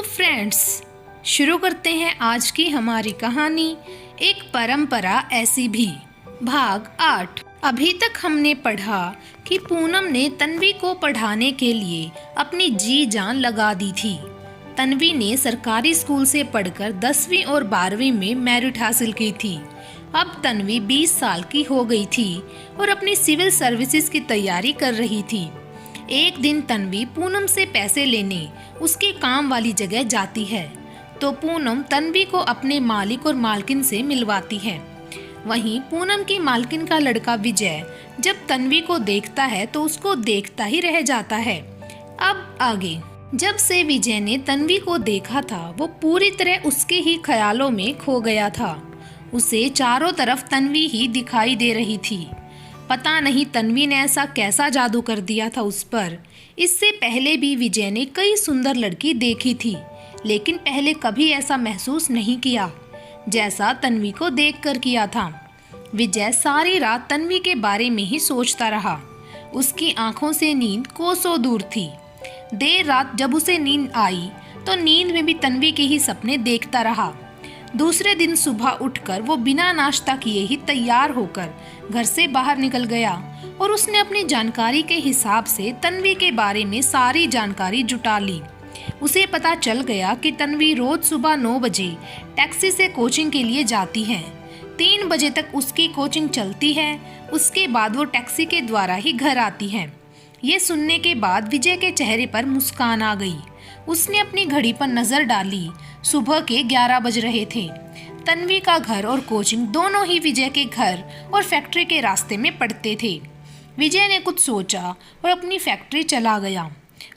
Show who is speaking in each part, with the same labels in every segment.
Speaker 1: Friends, शुरू करते हैं आज की हमारी कहानी एक परंपरा ऐसी भी, भाग 8। अभी तक हमने पढ़ा कि पूनम ने तन्वी को पढ़ाने के लिए अपनी जी जान लगा दी थी। तन्वी ने सरकारी स्कूल से पढ़कर 10वीं और 12वीं में मेरिट हासिल की थी। अब तन्वी 20 साल की हो गई थी और अपनी सिविल सर्विसेज की तैयारी कर रही थी। एक दिन तन्वी पूनम से पैसे लेने उसके काम वाली जगह जाती है तो पूनम तन्वी को अपने मालिक और मालकिन से मिलवाती है। वहीं पूनम की मालकिन का लड़का विजय जब तन्वी को देखता है तो उसको देखता ही रह जाता है। अब आगे। जब से विजय ने तन्वी को देखा था वो पूरी तरह उसके ही ख्यालों में खो गया था। उसे चारों तरफ तन्वी ही दिखाई दे रही थी। पता नहीं तन्वी ने ऐसा कैसा जादू कर दिया था उस पर। इससे पहले भी विजय ने कई सुंदर लड़की देखी थी, लेकिन पहले कभी ऐसा महसूस नहीं किया जैसा तन्वी को देखकर किया था। विजय सारी रात तन्वी के बारे में ही सोचता रहा। उसकी आंखों से नींद कोसों दूर थी। देर रात जब उसे नींद आई तो नींद में भी तन्वी के ही सपने देखता रहा। दूसरे दिन सुबह उठकर वो बिना नाश्ता किए ही तैयार होकर घर से बाहर निकल गया और उसने अपनी जानकारी के हिसाब से तन्वी के बारे में सारी जानकारी जुटा ली। उसे पता चल गया कि तन्वी रोज सुबह 9 बजे टैक्सी से कोचिंग के लिए जाती है। 3 बजे तक उसकी कोचिंग चलती है। उसके बाद वो टैक्सी के द्वारा ही घर आती है। ये सुनने के बाद विजय के चेहरे पर मुस्कान आ गई। उसने अपनी घड़ी पर नजर डाली। सुबह के 11 बज रहे थे। तन्वी का घर और कोचिंग दोनों ही विजय के घर और फैक्ट्री के रास्ते में पड़ते थे। विजय ने कुछ सोचा और अपनी फैक्ट्री चला गया।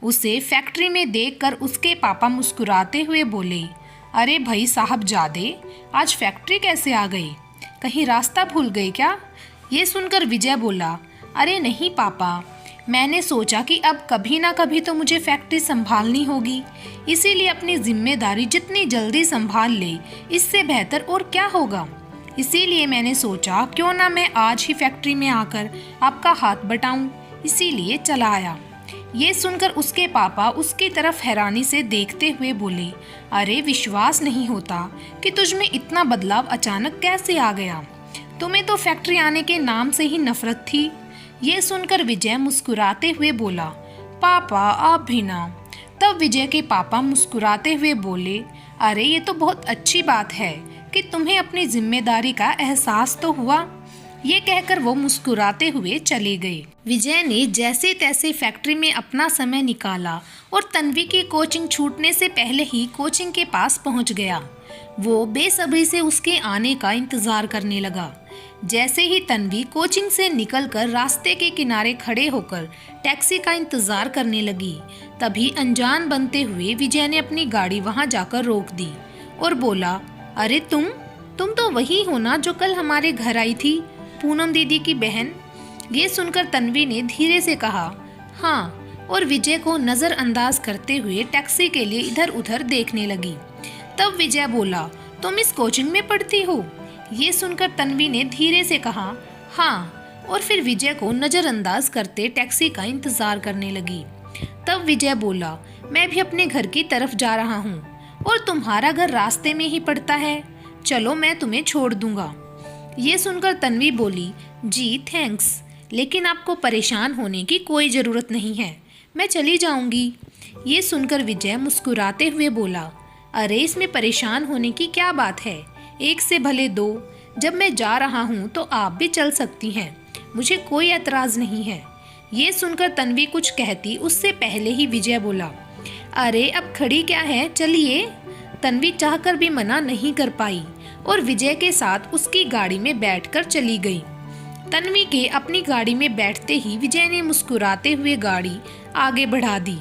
Speaker 1: उसे फैक्ट्री में देखकर उसके पापा मुस्कुराते हुए बोले, अरे भाई साहब जादे, आज फैक्ट्री कैसे आ गए? कहीं रास्ता भूल गए क्या? ये सुनकर विजय बोला, अरे नहीं पापा, मैंने सोचा कि अब कभी ना कभी तो मुझे फैक्ट्री संभालनी होगी, इसीलिए अपनी जिम्मेदारी जितनी जल्दी संभाल ले इससे बेहतर और क्या होगा। इसीलिए मैंने सोचा क्यों ना मैं आज ही फैक्ट्री में आकर आपका हाथ बटाऊं, इसीलिए चला आया। ये सुनकर उसके पापा उसकी तरफ हैरानी से देखते हुए बोले, अरे विश्वास नहीं होता कि तुझ में इतना बदलाव अचानक कैसे आ गया। तुम्हें तो फैक्ट्री आने के नाम से ही नफरत थी। ये सुनकर विजय मुस्कुराते हुए बोला, पापा आप भी ना। तब विजय के पापा मुस्कुराते हुए बोले, अरे ये तो बहुत अच्छी बात है कि तुम्हें अपनी जिम्मेदारी का एहसास तो हुआ। ये कहकर वो मुस्कुराते हुए चले गए। विजय ने जैसे तैसे फैक्ट्री में अपना समय निकाला और तन्वी की कोचिंग छूटने से पहले ही कोचिंग के पास पहुंच गया। वो बेसब्री से उसके आने का इंतजार करने लगा। जैसे ही तन्वी कोचिंग से निकलकर रास्ते के किनारे खड़े होकर टैक्सी का इंतजार करने लगी, तभी अनजान बनते हुए विजय ने अपनी गाड़ी वहां जाकर रोक दी और बोला, अरे तुम तो वही हो ना जो कल हमारे घर आई थी, पूनम दीदी की बहन। ये सुनकर तन्वी ने धीरे से कहा, हाँ, और विजय को नजरअंदाज करते हुए टैक्सी के लिए इधर उधर देखने लगी। तब विजय बोला, तुम इस कोचिंग में पढ़ती हो? ये सुनकर तन्वी ने धीरे से कहा, हाँ, और फिर विजय को नजरअंदाज करते टैक्सी का इंतजार करने लगी। तब विजय बोला, मैं भी अपने घर की तरफ जा रहा हूँ और तुम्हारा घर रास्ते में ही पड़ता है, चलो मैं तुम्हें छोड़ दूंगा। ये सुनकर तन्वी बोली, जी थैंक्स, लेकिन आपको परेशान होने की कोई ज़रूरत नहीं है, मैं चली जाऊंगी। ये सुनकर विजय मुस्कुराते हुए बोला, अरे इसमें परेशान होने की क्या बात है, एक से भले दो। जब मैं जा रहा हूँ तो आप भी चल सकती हैं, मुझे कोई एतराज़ नहीं है। ये सुनकर तन्वी कुछ कहती उससे पहले ही विजय बोला, अरे अब खड़ी क्या है, चलिए। तन्वी चाहकर भी मना नहीं कर पाई और विजय के साथ उसकी गाड़ी में बैठकर चली गई। तन्वी के अपनी गाड़ी में बैठते ही विजय ने मुस्कुराते हुए गाड़ी आगे बढ़ा दी।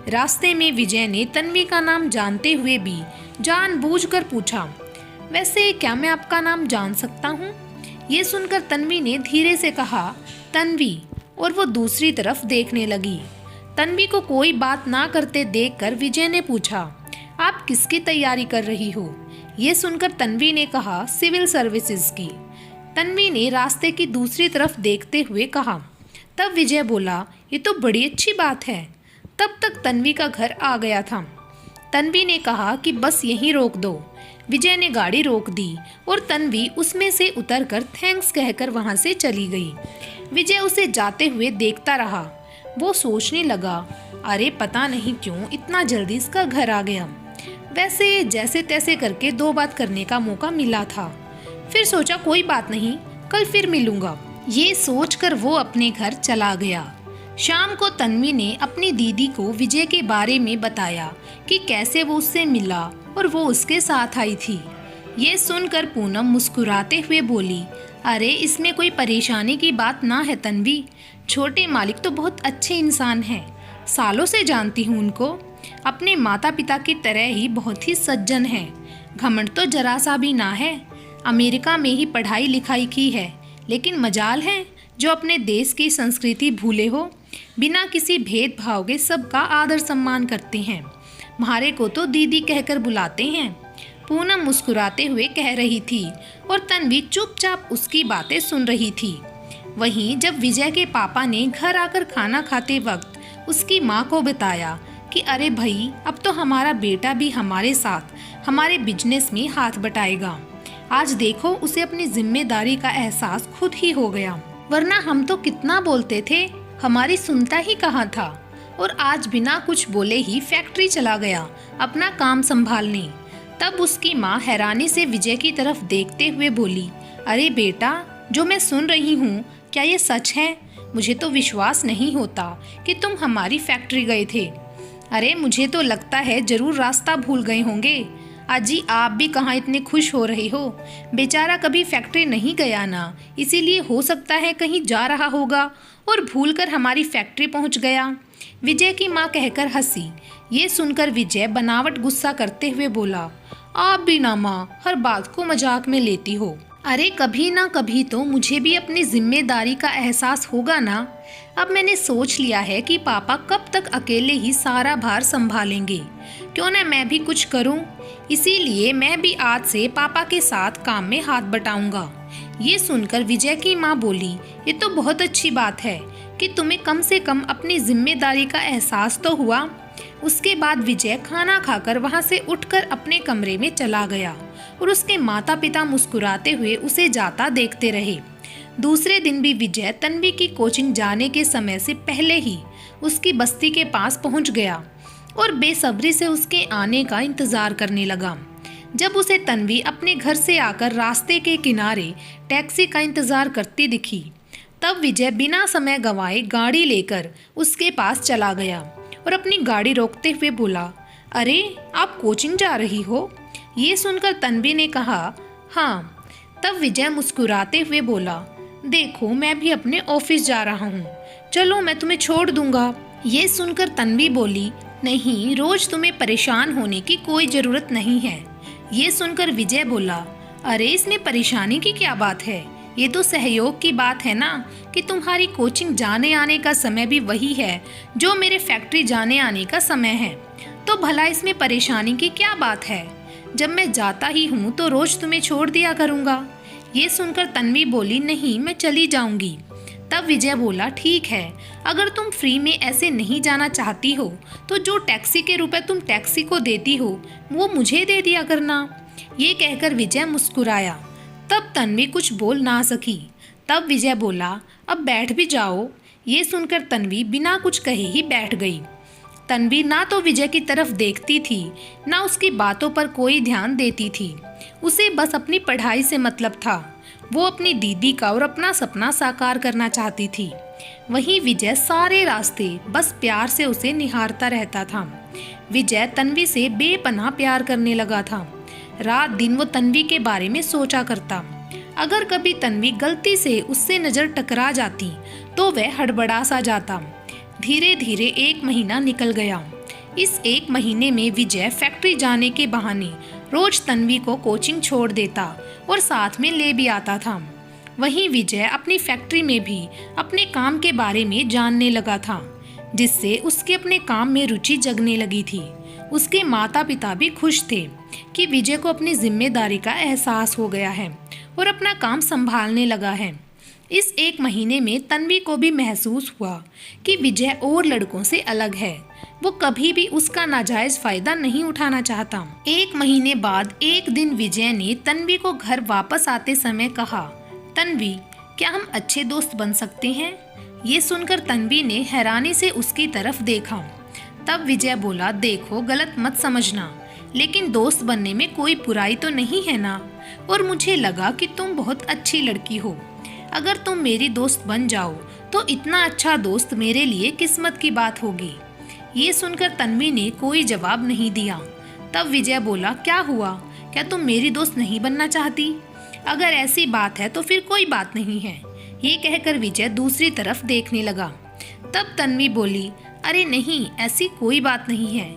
Speaker 1: रास्ते में विजय ने तन्वी का नाम जानते हुए भी जानबूझकर पूछा, वैसे क्या मैं आपका नाम जान सकता हूँ? ये सुनकर तन्वी ने धीरे से कहा, तन्वी, और वो दूसरी तरफ देखने लगी। तन्वी को कोई बात ना करते देखकर विजय ने पूछा, आप किसकी तैयारी कर रही हो? ये सुनकर तन्वी ने कहा, सिविल सर्विसेज की। तन्वी ने रास्ते की दूसरी तरफ देखते हुए कहा। तब विजय बोला, ये तो बड़ी अच्छी बात है। तब तक तन्वी का घर आ गया था। तन्वी ने कहा कि बस यहीं रोक दो। विजय ने गाड़ी रोक दी और तन्वी उसमें से उतरकर थैंक्स कहकर वहां से चली गई। विजय उसे जाते हुए देखता रहा। वो सोचने लगा, अरे पता नहीं क्यों इतना जल्दी इसका घर आ गया। वैसे जैसे तैसे करके 2 बात करने का मौका मिला था। फिर सोचा कोई बात नहीं, कल फिर मिलूंगा। ये सोचकर वो अपने घर चला गया। शाम को तन्वी ने अपनी दीदी को विजय के बारे में बताया कि कैसे वो उससे मिला और वो उसके साथ आई थी। ये सुनकर पूनम मुस्कुराते हुए बोली, अरे इसमें कोई परेशानी की बात ना है तन्वी। छोटे मालिक तो बहुत अच्छे इंसान हैं, सालों से जानती हूँ उनको। अपने माता पिता की तरह ही बहुत ही सज्जन हैं। घमंड तो जरा सा भी ना है। अमेरिका में ही पढ़ाई लिखाई की है, लेकिन मजाल है जो अपने देश की संस्कृति भूले हो। बिना किसी भेदभाव के सबका आदर सम्मान करते हैं। म्हारे को तो दीदी कहकर बुलाते हैं। पूनम मुस्कुराते हुए कह रही थी और तन्वी चुपचाप उसकी बातें सुन रही थी। वहीं जब विजय के पापा ने घर आकर खाना खाते वक्त उसकी माँ को बताया कि अरे भाई, अब तो हमारा बेटा भी हमारे साथ हमारे बिजनेस में हाथ बटाएगा। आज देखो उसे अपनी जिम्मेदारी का एहसास खुद ही हो गया, वरना हम तो कितना बोलते थे, हमारी सुनता ही कहाँ था। और आज बिना कुछ बोले ही फैक्ट्री चला गया अपना काम संभालने। तब उसकी माँ हैरानी से विजय की तरफ देखते हुए बोली, अरे बेटा, जो मैं सुन रही हूँ क्या ये सच है? मुझे तो विश्वास नहीं होता कि तुम हमारी फैक्ट्री गए थे। अरे मुझे तो लगता है जरूर रास्ता भूल गए होंगे। अजी आप भी कहाँ इतने खुश हो रहे हो? बेचारा कभी फैक्ट्री नहीं गया ना, इसीलिए हो सकता है कहीं जा रहा होगा और भूलकर हमारी फैक्ट्री पहुँच गया। विजय की माँ कहकर हंसी। ये सुनकर विजय बनावट गुस्सा करते हुए बोला, आप भी ना माँ, हर बात को मजाक में लेती हो। अरे कभी ना कभी तो मुझे भी अपनी जिम्मेदारी का एहसास होगा ना। अब मैंने सोच लिया है कि पापा कब तक अकेले ही सारा भार संभालेंगे, क्यों ना मैं भी कुछ करूं। इसीलिए मैं भी आज से पापा के साथ काम में हाथ बटाऊंगा। ये सुनकर विजय की माँ बोली, ये तो बहुत अच्छी बात है कि तुम्हें कम से कम अपनी जिम्मेदारी का एहसास तो हुआ। उसके बाद विजय खाना खाकर वहां से उठकर अपने कमरे में चला गया और उसके माता पिता मुस्कुराते हुए उसे जाता देखते रहे। दूसरे दिन भी विजय तन्वी की कोचिंग जाने के समय से पहले ही उसकी बस्ती के पास पहुंच गया और बेसब्री से उसके आने का इंतजार करने लगा। जब उसे तन्वी अपने घर से आकर रास्ते के किनारे टैक्सी का इंतजार करती दिखी, तब विजय बिना समय गंवाए गाड़ी लेकर उसके पास चला गया और अपनी गाड़ी रोकते हुए बोला, अरे आप कोचिंग जा रही हो? ये सुनकर तन्वी ने कहा, हाँ। तब विजय मुस्कुराते हुए बोला, देखो मैं भी अपने ऑफिस जा रहा हूँ, चलो मैं तुम्हें छोड़ दूंगा। ये सुनकर तन्वी बोली, नहीं, रोज तुम्हें परेशान होने की कोई जरूरत नहीं है। ये सुनकर विजय बोला, अरे इसमें परेशानी की क्या बात है? ये तो सहयोग की बात है ना कि तुम्हारी कोचिंग जाने आने का समय भी वही है जो मेरे फैक्ट्री जाने आने का समय है, तो भला इसमें परेशानी की क्या बात है? जब मैं जाता ही हूँ तो रोज तुम्हें छोड़ दिया करूँगा। ये सुनकर तन्वी बोली, नहीं मैं चली जाऊँगी। तब विजय बोला, ठीक है, अगर तुम फ्री में ऐसे नहीं जाना चाहती हो तो जो टैक्सी के रुपए तुम टैक्सी को देती हो वो मुझे दे दिया करना। ये कहकर विजय मुस्कुराया। तब तन्वी कुछ बोल ना सकी। तब विजय बोला, अब बैठ भी जाओ। ये सुनकर तन्वी बिना कुछ कहे ही बैठ गई। तन्वी ना तो विजय की तरफ देखती थी, ना उसकी बातों पर कोई ध्यान देती थी। उसे बस अपनी पढ़ाई से मतलब था। वो अपनी दीदी का और अपना सपना साकार करना चाहती थी। वहीं विजय सारे रास्ते बस प्यार से उसे निहारता रहता था। विजय तन्वी से बेपनाह प्यार करने लगा था। रात दिन वो तन्वी के बारे में सोचा करता। अगर कभी तन्वी गलती से उससे नजर टकरा जाती तो वह हड़बड़ा सा जाता। धीरे धीरे 1 महीना निकल गया। इस 1 महीने में विजय फैक्ट्री जाने के बहाने रोज तन्वी को कोचिंग छोड़ देता और साथ में ले भी आता था। वहीं विजय अपनी फैक्ट्री में भी अपने काम के बारे में जानने लगा था, जिससे उसके अपने काम में रुचि जगने लगी थी। उसके माता पिता भी खुश थे कि विजय को अपनी जिम्मेदारी का एहसास हो गया है और अपना काम संभालने लगा है। इस 1 महीने में तन्वी को भी महसूस हुआ कि विजय और लड़कों से अलग है। वो कभी भी उसका नाजायज फायदा नहीं उठाना चाहता। 1 महीने बाद एक दिन विजय ने तन्वी को घर वापस आते समय कहा, तन्वी, क्या हम अच्छे दोस्त बन सकते हैं? ये सुनकर तन्वी ने हैरानी से उसकी तरफ देखा। तब विजय बोला, देखो, गलत मत समझना, लेकिन दोस्त बनने में कोई बुराई तो नहीं है ना। और मुझे लगा कि तुम बहुत अच्छी लड़की हो। अगर तुम मेरी दोस्त बन जाओ तो इतना अच्छा दोस्त मेरे लिए किस्मत की बात होगी। ये सुनकर तन्वी ने कोई जवाब नहीं दिया। तब विजय बोला, क्या हुआ? क्या तुम मेरी दोस्त नहीं बनना चाहती? अगर ऐसी बात है तो फिर कोई बात नहीं है। ये कहकर विजय दूसरी तरफ देखने लगा। तब तन्वी बोली, अरे नहीं, ऐसी कोई बात नहीं है।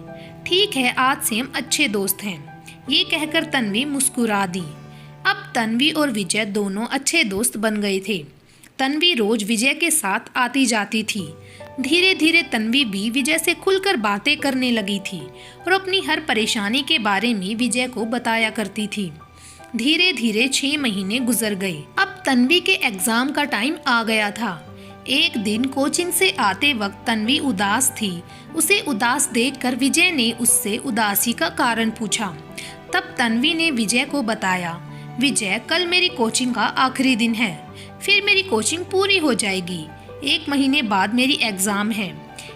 Speaker 1: ठीक है, आज से हम अच्छे दोस्त हैं। ये कहकर तन्वी मुस्कुरा दी। अब तन्वी और विजय दोनों अच्छे दोस्त बन गए थे। तन्वी रोज विजय के साथ आती जाती थी। धीरे धीरे तन्वी भी विजय से खुलकर बातें करने लगी थी और अपनी हर परेशानी के बारे में विजय को बताया करती थी। धीरे धीरे 6 महीने गुजर गए। अब तन्वी के एग्जाम का टाइम आ गया था। एक दिन कोचिंग से आते वक्त तन्वी उदास थी। उसे उदास देखकर विजय ने उससे उदासी का कारण पूछा। तब तन्वी ने विजय को बताया, विजय, कल मेरी कोचिंग का आखिरी दिन है, फिर मेरी कोचिंग पूरी हो जाएगी। 1 महीने बाद मेरी एग्ज़ाम है।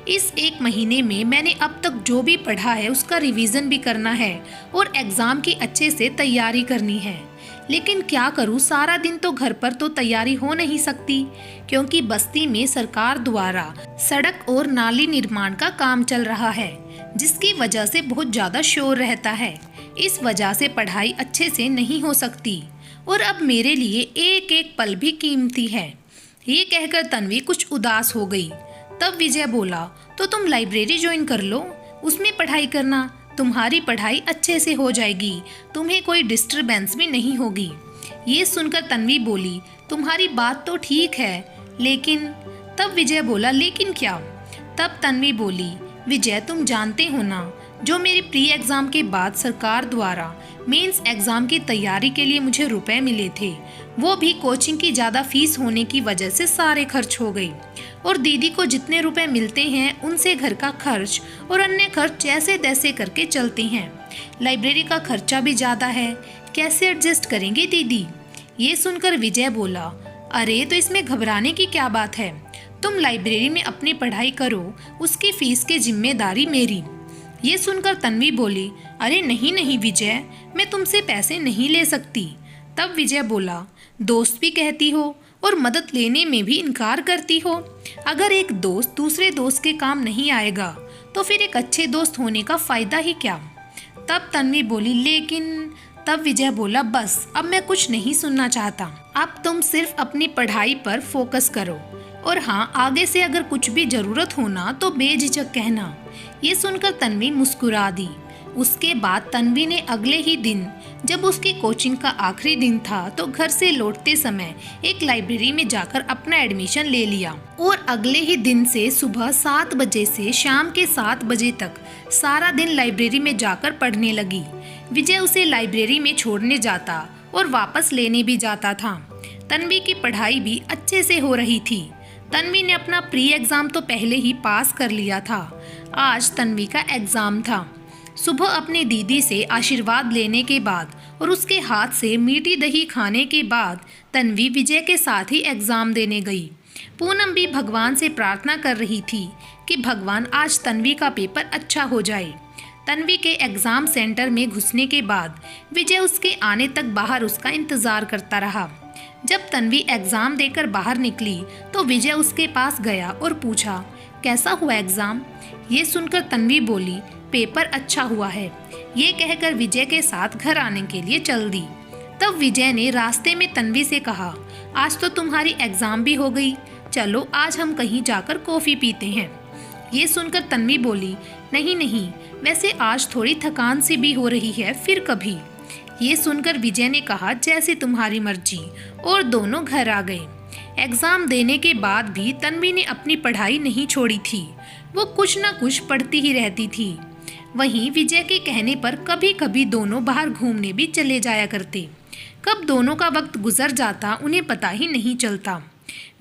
Speaker 1: इस 1 महीने में मैंने अब तक जो भी पढ़ा है उसका रिवीजन भी करना है और एग्ज़ाम की अच्छे से तैयारी करनी है। लेकिन क्या करूँ, सारा दिन तो घर पर तो तैयारी हो नहीं सकती, क्योंकि बस्ती में सरकार द्वारा सड़क और नाली निर्माण का काम चल रहा है, जिसकी वजह से बहुत ज़्यादा शोर रहता है। इस वजह से पढ़ाई अच्छे से नहीं हो सकती और अब मेरे लिए एक एक पल भी कीमती है। ये कहकर तन्वी कुछ उदास हो गई। तब विजय बोला, तो तुम लाइब्रेरी ज्वाइन कर लो, उसमें पढ़ाई करना, तुम्हारी पढ़ाई अच्छे से हो जाएगी, तुम्हें कोई डिस्टरबेंस भी नहीं होगी। ये सुनकर तन्वी बोली, तुम्हारी बात तो ठीक है, लेकिन। तब विजय बोला, लेकिन क्या? तब तन्वी बोली, विजय, तुम जानते हो ना, जो मेरे प्री एग्ज़ाम के बाद सरकार द्वारा मेंस एग्ज़ाम की तैयारी के लिए मुझे रुपए मिले थे, वो भी कोचिंग की ज़्यादा फीस होने की वजह से सारे खर्च हो गई। और दीदी को जितने रुपए मिलते हैं उनसे घर का खर्च और अन्य खर्च जैसे तैसे करके चलते हैं। लाइब्रेरी का खर्चा भी ज़्यादा है, कैसे एडजस्ट करेंगे दीदी? ये सुनकर विजय बोला, अरे तो इसमें घबराने की क्या बात है, तुम लाइब्रेरी में अपनी पढ़ाई करो, उसकी फीस की जिम्मेदारी मेरी। ये सुनकर तन्वी बोली, अरे नहीं नहीं विजय, मैं तुमसे पैसे नहीं ले सकती। तब विजय बोला, दोस्त भी कहती हो और मदद लेने में भी इनकार करती हो। अगर एक दोस्त दूसरे दोस्त के काम नहीं आएगा तो फिर एक अच्छे दोस्त होने का फ़ायदा ही क्या? तब तन्वी बोली, लेकिन। तब विजय बोला, बस अब मैं कुछ नहीं सुनना चाहता, अब तुम सिर्फ अपनी पढ़ाई पर फोकस करो, और हाँ, आगे से अगर कुछ भी ज़रूरत हो ना तो बेझिझक कहना। ये सुनकर तन्वी मुस्कुरा दी। उसके बाद तन्वी ने अगले ही दिन, जब उसकी कोचिंग का आखिरी दिन था, तो घर से लौटते समय एक लाइब्रेरी में जाकर अपना एडमिशन ले लिया और अगले ही दिन से सुबह 7 बजे से शाम के 7 बजे तक सारा दिन लाइब्रेरी में जाकर पढ़ने लगी। विजय उसे लाइब्रेरी में छोड़ने जाता और वापस लेने भी जाता था। तन्वी की पढ़ाई भी अच्छे से हो रही थी। तन्वी ने अपना प्री एग्ज़ाम तो पहले ही पास कर लिया था। आज तन्वी का एग्ज़ाम था। सुबह अपनी दीदी से आशीर्वाद लेने के बाद और उसके हाथ से मीठी दही खाने के बाद तन्वी विजय के साथ ही एग्ज़ाम देने गई। पूनम भी भगवान से प्रार्थना कर रही थी कि भगवान आज तन्वी का पेपर अच्छा हो जाए। तन्वी के एग्ज़ाम सेंटर में घुसने के बाद विजय उसके आने तक बाहर उसका इंतज़ार करता रहा। जब तन्वी एग्ज़ाम देकर बाहर निकली तो विजय उसके पास गया और पूछा, कैसा हुआ एग्ज़ाम? ये सुनकर तन्वी बोली, पेपर अच्छा हुआ है। ये कहकर विजय के साथ घर आने के लिए चल दी। तब विजय ने रास्ते में तन्वी से कहा, आज तो तुम्हारी एग्ज़ाम भी हो गई, चलो आज हम कहीं जाकर कॉफ़ी पीते हैं। ये सुनकर तन्वी बोली, नहीं नहीं, वैसे आज थोड़ी थकान सी भी हो रही है, फिर कभी। ये सुनकर विजय ने कहा, जैसे तुम्हारी मर्जी, और दोनों घर आ गए। एग्ज़ाम देने के बाद भी तन्वी ने अपनी पढ़ाई नहीं छोड़ी थी। वो कुछ ना कुछ पढ़ती ही रहती थी। वहीं विजय के कहने पर कभी कभी दोनों बाहर घूमने भी चले जाया करते। कब दोनों का वक्त गुजर जाता उन्हें पता ही नहीं चलता।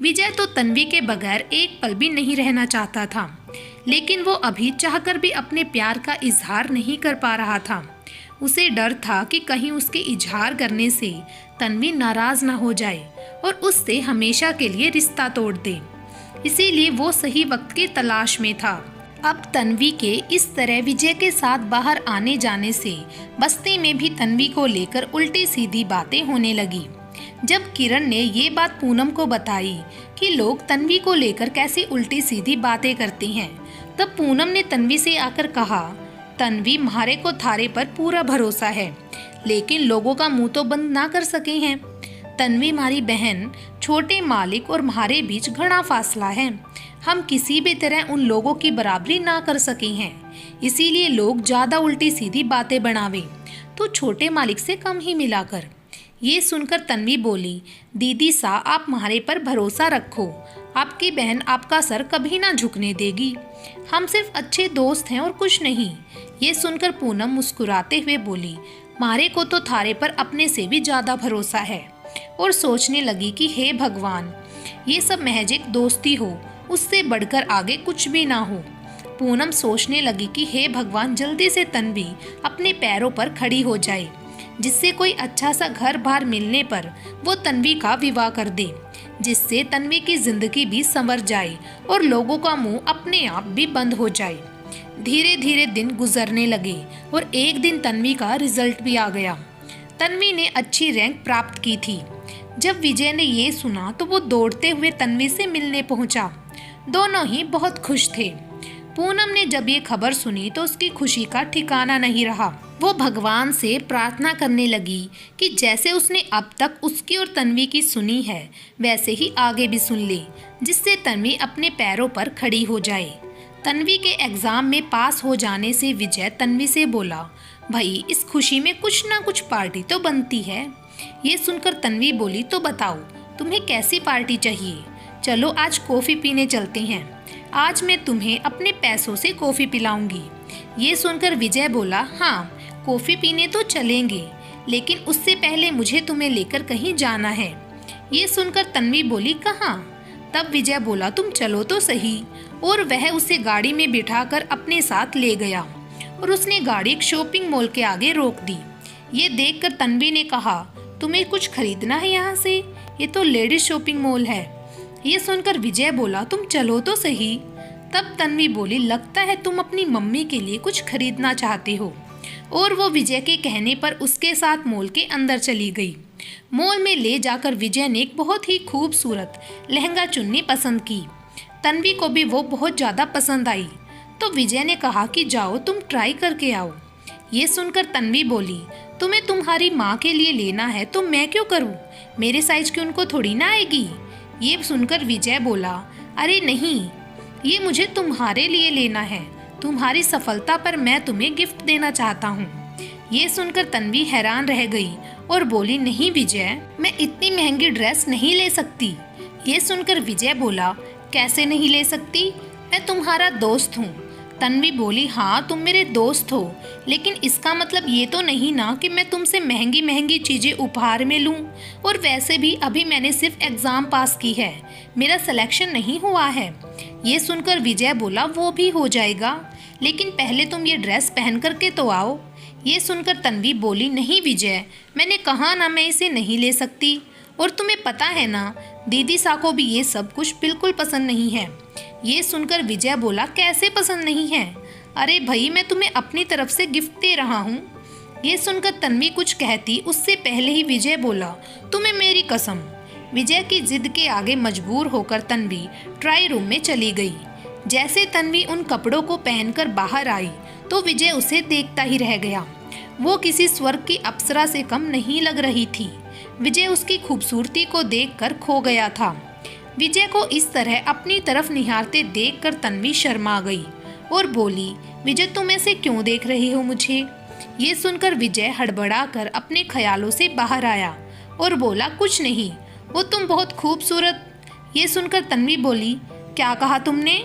Speaker 1: विजय तो तन्वी के बगैर एक पल भी नहीं रहना चाहता था, लेकिन वो अभी चाहकर भी अपने प्यार का इजहार नहीं कर पा रहा था। उसे डर था कि कहीं उसके इजहार करने से तन्वी नाराज ना हो जाए और उससे हमेशा के लिए रिश्ता तोड़ दे। इसीलिए वो सही वक्त की तलाश में था। अब तन्वी के इस तरह विजय के साथ बाहर आने जाने से बस्ती में भी तन्वी को लेकर उल्टी सीधी बातें होने लगी। जब किरण ने ये बात पूनम को बताई कि लोग तन्वी को लेकर कैसी उल्टी सीधी बातें करते हैं, तब पूनम ने तन्वी से आकर कहा, तन्वी, म्हारे को थारे पर पूरा भरोसा है, लेकिन लोगों का मुंह तो बंद ना कर सके हैं। तन्वी हमारी बहन, छोटे मालिक और म्हारे बीच घना फासला है। हम किसी भी तरह उन लोगों की बराबरी ना कर सके हैं, इसीलिए लोग ज्यादा उल्टी सीधी बातें बनावे तो छोटे मालिक से कम ही मिला कर। ये सुनकर तन्वी बोली, दीदी सा, आप म्हारे पर भरोसा रखो, आपकी बहन आपका सर कभी ना झुकने देगी। हम सिर्फ अच्छे दोस्त हैं और कुछ नहीं। ये सुनकर पूनम मुस्कुराते हुए बोली, म्हारे को तो थारे पर अपने से भी ज्यादा भरोसा है। और सोचने लगी कि हे भगवान, ये सब महज एक दोस्ती हो, उससे बढ़कर आगे कुछ भी ना हो। पूनम सोचने लगी कि हे भगवान, जल्दी से तन्वी अपने पैरों पर खड़ी हो जाए, जिससे कोई अच्छा सा घर बार मिलने पर वो तन्वी का विवाह कर दे, जिससे तन्वी की जिंदगी भी संवर जाए और लोगों का मुंह अपने आप भी बंद हो जाए। धीरे धीरे दिन गुजरने लगे और एक दिन तन्वी का रिजल्ट भी आ गया। तन्वी ने अच्छी रैंक प्राप्त की थी। जब विजय ने ये सुना तो वो दौड़ते हुए तन्वी से मिलने पहुंचा। दोनों ही बहुत खुश थे। पूनम ने जब ये खबर सुनी तो उसकी खुशी का ठिकाना नहीं रहा। वो भगवान से प्रार्थना करने लगी कि जैसे उसने अब तक उसकी और तन्वी की सुनी है, वैसे ही आगे भी सुन ले, जिससे तन्वी अपने पैरों पर खड़ी हो जाए। तन्वी के एग्जाम में पास हो जाने से विजय तन्वी से बोला, भाई, इस खुशी में कुछ ना कुछ पार्टी तो बनती है। ये सुनकर तन्वी बोली, तो बताओ तुम्हें कैसी पार्टी चाहिए? चलो आज कॉफ़ी पीने चलते हैं। आज मैं तुम्हें अपने पैसों से कॉफ़ी पिलाऊंगी। ये सुनकर विजय बोला, हाँ, कॉफ़ी पीने तो चलेंगे, लेकिन उससे पहले मुझे तुम्हें लेकर कहीं जाना है। ये सुनकर तन्वी बोली, कहाँ? तब विजय बोला, तुम चलो तो सही। और वह उसे गाड़ी में बिठाकर अपने साथ ले गया और उसने गाड़ी एक शॉपिंग मॉल के आगे रोक दी। ये देखकर तन्वी ने कहा, तुम्हें कुछ खरीदना है यहाँ से? ये तो लेडीज शॉपिंग मॉल है। ये सुनकर विजय बोला, तुम चलो तो सही। तब तन्वी बोली, लगता है तुम अपनी मम्मी के लिए कुछ खरीदना चाहते हो। और वो विजय के कहने पर उसके साथ मॉल के अंदर चली गई। मॉल में ले जाकर विजय ने एक बहुत ही खूबसूरत लहंगा चुन्नी पसंद की। तन्वी को भी वो बहुत ज़्यादा पसंद आई, तो विजय ने कहा कि जाओ तुम ट्राई करके आओ। ये सुनकर तन्वी बोली, तुम्हें तुम्हारी माँ के लिए लेना है तो मैं क्यों करूँ? मेरे साइज की उनको थोड़ी ना आएगी। ये सुनकर विजय बोला, अरे नहीं, ये मुझे तुम्हारे लिए लेना है। तुम्हारी सफलता पर मैं तुम्हें गिफ्ट देना चाहता हूँ। ये सुनकर तन्वी हैरान रह गई और बोली, नहीं विजय, मैं इतनी महंगी ड्रेस नहीं ले सकती। ये सुनकर विजय बोला, कैसे नहीं ले सकती? मैं तुम्हारा दोस्त हूँ। तन्वी बोली, हाँ तुम मेरे दोस्त हो, लेकिन इसका मतलब ये तो नहीं ना कि मैं तुमसे महंगी महंगी चीज़ें उपहार में लूँ। और वैसे भी अभी मैंने सिर्फ एग्ज़ाम पास की है, मेरा सिलेक्शन नहीं हुआ है। ये सुनकर विजय बोला, वो भी हो जाएगा, लेकिन पहले तुम ये ड्रेस पहन करके तो आओ। ये सुनकर तन्वी बोली, नहीं विजय, मैंने कहा ना मैं इसे नहीं ले सकती। और तुम्हें पता है ना, दीदी सा को भी ये सब कुछ बिल्कुल पसंद नहीं है। ये सुनकर विजय बोला, कैसे पसंद नहीं है? अरे भाई, मैं तुम्हें अपनी तरफ से गिफ्ट दे रहा हूँ। ये सुनकर तन्वी कुछ कहती उससे पहले ही विजय बोला, तुम्हें मेरी कसम। विजय की जिद के आगे मजबूर होकर तन्वी ट्राई रूम में चली गई। जैसे तन्वी उन कपड़ों को पहनकर बाहर आई तो विजय उसे देखता ही रह गया। वो किसी स्वर्ग की अप्सरा से कम नहीं लग रही थी। विजय उसकी खूबसूरती को देखकर खो गया था। विजय को इस तरह अपनी तरफ निहारते देखकर तन्वी शर्मा गई और बोली, विजय तुम ऐसे क्यों देख रहे हो मुझे? ये सुनकर विजय हड़बड़ाकर अपने ख्यालों से बाहर आया और बोला, कुछ नहीं, वो तुम बहुत खूबसूरत। ये सुनकर तन्वी बोली, क्या कहा तुमने?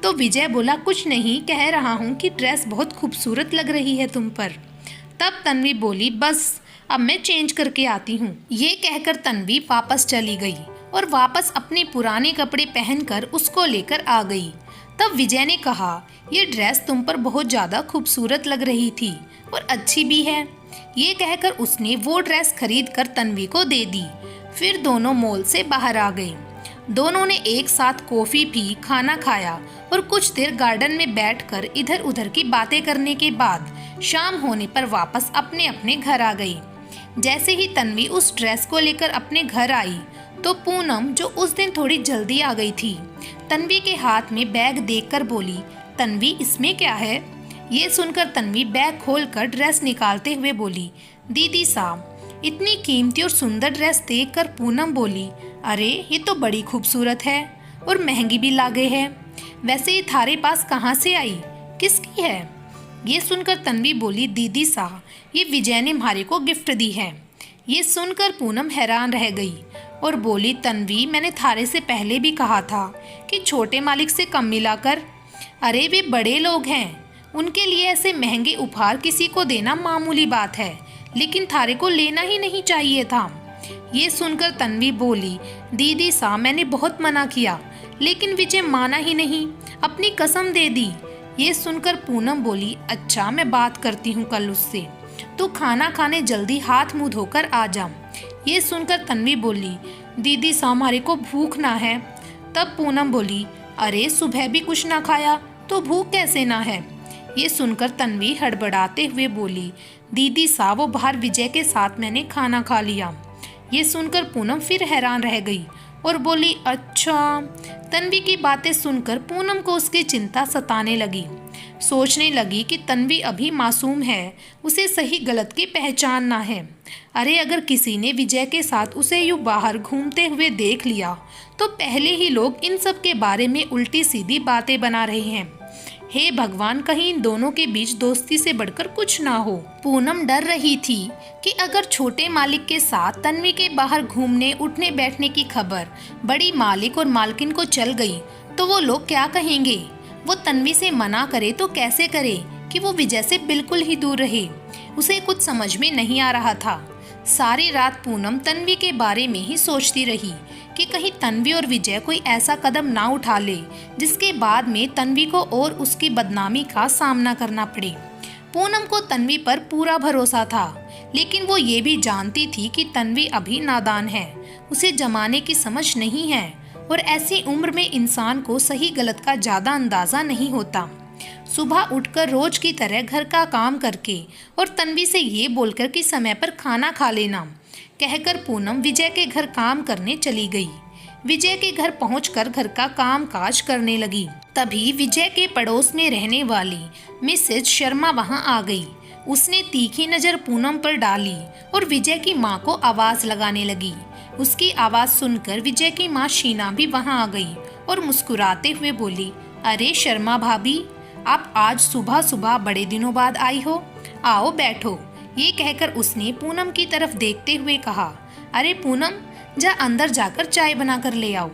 Speaker 1: तो विजय बोला, कुछ नहीं, कह रहा हूँ कि ड्रेस बहुत खूबसूरत लग रही है तुम पर। तब तन्वी बोली, बस अब मैं चेंज करके आती हूँ। ये कहकर तन्वी वापस चली गई और वापस अपने पुराने कपड़े पहनकर उसको लेकर आ गई। तब विजय ने कहा, ये ड्रेस तुम पर बहुत ज़्यादा खूबसूरत लग रही थी और अच्छी भी है। ये कहकर उसने वो ड्रेस खरीद कर तन्वी को दे दी। फिर दोनों मॉल से बाहर आ गए। दोनों ने एक साथ कॉफ़ी पी, खाना खाया और कुछ देर गार्डन में बैठकर इधर उधर की बातें करने के बाद शाम होने पर वापस अपने अपने घर आ गई। जैसे ही तन्वी उस ड्रेस को लेकर अपने घर आई तो पूनम, जो उस दिन थोड़ी जल्दी आ गई थी, तन्वी के हाथ में बैग देखकर बोली, तन्वी इसमें क्या है? ये सुनकर तन्वी बैग खोलकर ड्रेस निकालते हुए बोली, दीदी साहब, इतनी कीमती और सुंदर ड्रेस देखकर पूनम बोली, अरे ये तो बड़ी खूबसूरत है और महंगी भी लागे है। वैसे ये थारे पास कहाँ से आई, किसकी है? ये सुनकर तन्वी बोली, दीदी साहब, ये विजय ने हमारे को गिफ्ट दी है। ये सुनकर पूनम हैरान रह गई और बोली, तन्वी, मैंने थारे से पहले भी कहा था कि छोटे मालिक से कम मिला कर। अरे वे बड़े लोग हैं, उनके लिए ऐसे महंगे उपहार किसी को देना मामूली बात है, लेकिन थारे को लेना ही नहीं चाहिए था। ये सुनकर तन्वी बोली, दीदी साहब, मैंने बहुत मना किया लेकिन विजय माना ही नहीं, अपनी कसम दे दी। ये सुनकर पूनम बोली, अच्छा मैं बात करती हूँ कल उससे, तू खाना खाने जल्दी हाथ मुंह धोकर आ जा। ये सुनकर तन्वी बोली, दीदी साहब, हमारे को भूख ना है। तब पूनम बोली, अरे सुबह भी कुछ ना खाया तो भूख कैसे ना है? ये सुनकर तन्वी हड़बड़ाते हुए बोली, दीदी साहब, वो बाहर विजय के साथ मैंने खाना खा लिया। ये सुनकर पूनम फिर हैरान रह गई और बोली, अच्छा। तन्वी की बातें सुनकर पूनम को उसकी चिंता सताने लगी। सोचने लगी कि तन्वी अभी मासूम है, उसे सही गलत की पहचान ना है। अरे अगर किसी ने विजय के साथ उसे यूँ बाहर घूमते हुए देख लिया तो पहले ही लोग इन सब के बारे में उल्टी सीधी बातें बना रहे हैं। हे भगवान, कहीं इन दोनों के बीच दोस्ती से बढ़कर कुछ ना हो। पूनम डर रही थी कि अगर छोटे मालिक के साथ तन्वी के बाहर घूमने उठने बैठने की खबर बड़ी मालिक और मालकिन को चल गई तो वो लोग क्या कहेंगे। वो तन्वी से मना करे तो कैसे करे कि वो विजय से बिल्कुल ही दूर रहे। उसे कुछ समझ में नहीं आ रहा था। सारी रात पूनम तन्वी के बारे में ही सोचती रही कि कहीं तन्वी और विजय कोई ऐसा कदम ना उठा ले जिसके बाद में तन्वी को और उसकी बदनामी का सामना करना पड़े। पूनम को तन्वी पर पूरा भरोसा था, लेकिन वो ये भी जानती थी कि तन्वी अभी नादान है, उसे जमाने की समझ नहीं है और ऐसी उम्र में इंसान को सही गलत का ज़्यादा अंदाज़ा नहीं होता। सुबह उठकर रोज की तरह घर का काम करके और तन्वी से ये बोलकर कि समय पर खाना खा लेना कहकर पूनम विजय के घर काम करने चली गई। विजय के घर पहुंचकर घर का काम काज करने लगी। तभी विजय के पड़ोस में रहने वाली मिसेज शर्मा वहां आ गई। उसने तीखी नज़र पूनम पर डाली और विजय की माँ को आवाज़ लगाने लगी। उसकी आवाज़ सुनकर विजय की माँ शीना भी वहां आ गई और मुस्कुराते हुए बोली, अरे शर्मा भाभी, आप आज सुबह सुबह बड़े दिनों बाद आई हो, आओ बैठो। ये कहकर उसने पूनम की तरफ देखते हुए कहा, अरे पूनम, जा अंदर जाकर चाय बना कर ले आओ।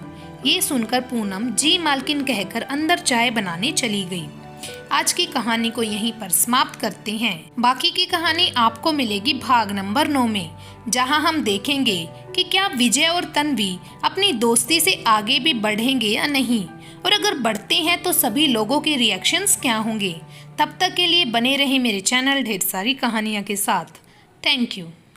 Speaker 1: ये सुनकर पूनम जी मालकिन कहकर अंदर चाय बनाने चली गई। आज की कहानी को यहीं पर समाप्त करते हैं। बाकी की कहानी आपको मिलेगी भाग नंबर 9 में, जहां हम देखेंगे कि क्या विजय और तन्वी अपनी दोस्ती से आगे भी बढ़ेंगे या नहीं, और अगर बढ़ते हैं तो सभी लोगों के रिएक्शंस क्या होंगे। तब तक के लिए बने रहें मेरे चैनल ढेर सारी कहानियाँ के साथ। Thank you.